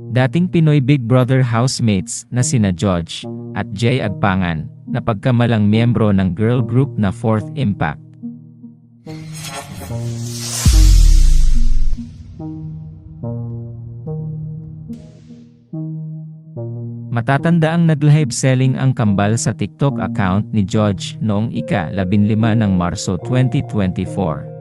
Dating Pinoy Big Brother housemates na sina George at Jay Agpangan na pagkamalang miyembro ng girl group na Fourth Impact. Matatandaang nag-live selling ang kambal sa TikTok account ni George noong ika-15 ng Marso 2024.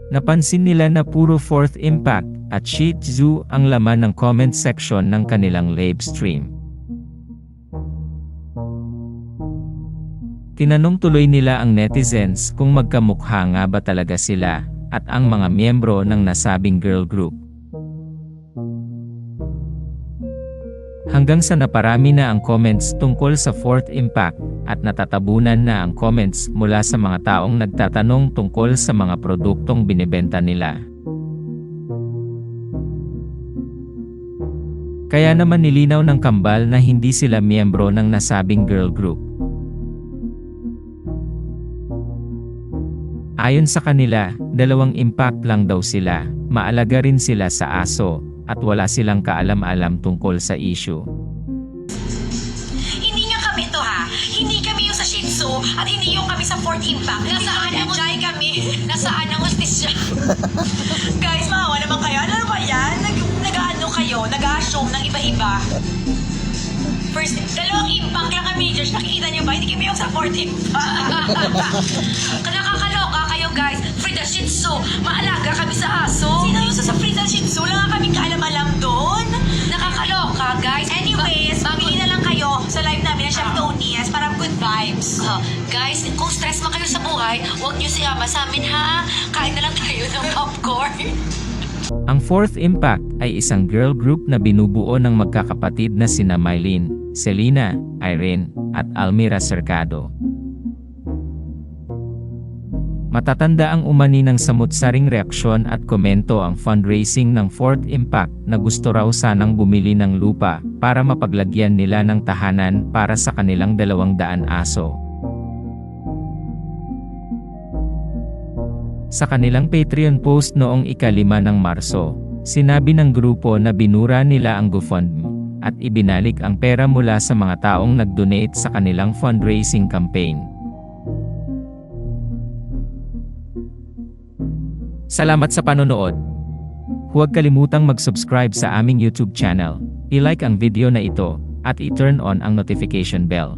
Napansin nila na puro Fourth Impact at Shih Tzu ang laman ng comment section ng kanilang live stream. Tinanong tuloy nila ang netizens kung magkamukha nga ba talaga sila at ang mga miyembro ng nasabing girl group. Hanggang sa naparami na ang comments tungkol sa Fourth Impact at natatabunan na ang comments mula sa mga taong nagtatanong tungkol sa mga produktong binibenta nila. Kaya naman nilinaw ng kambal na hindi sila miyembro ng nasabing girl group. Ayon sa kanila, 2 impact lang daw sila, maalaga rin sila sa aso, at wala silang kaalam-alam tungkol sa issue. Hindi nga kami to ha. Hindi kami yung sa Shih Tzu at hindi yung kami sa Fourth Impact. Nasaan ang kami? Nasaan ang hostisya? Guys, maawa naman kayo. Ano ba yan? Nag-ano kayo? Nag-assume ng iba-iba. First, 2 impact lang kami, Josh. Nakikita niyo ba? Hindi kami yung sa Fourth Impact. Nakakaloka kayo, guys. Frida Shih Tzu. Maalaga kami sa aso. Sino yung sa Frida Shih Tzu? Wala nga kaming kaalam-alam doon. Nakakaloka, guys. Anyways, pili na lang kayo sa live namin na Chef Tony's para good vibes. Guys, kung stress man kayo sa buhay, huwag niyo siyama sa amin, ha? Kain na lang tayo ng popcorn. Ang Fourth Impact ay isang girl group na binubuo ng magkakapatid na sina Mylene, Selena, Irene, at Almira Cercado. Matatanda ang umani ng samut-saring reaksyon at komento ang fundraising ng Fourth Impact na gusto raw sanang bumili ng lupa para mapaglagyan nila ng tahanan para sa kanilang 200 aso. Sa kanilang Patreon post noong ika-5 ng Marso, sinabi ng grupo na binura nila ang GoFundMe at ibinalik ang pera mula sa mga taong nag-donate sa kanilang fundraising campaign. Salamat sa panonood. Huwag kalimutang mag-subscribe sa aming YouTube channel, i-like ang video na ito, at i-turn on ang notification bell.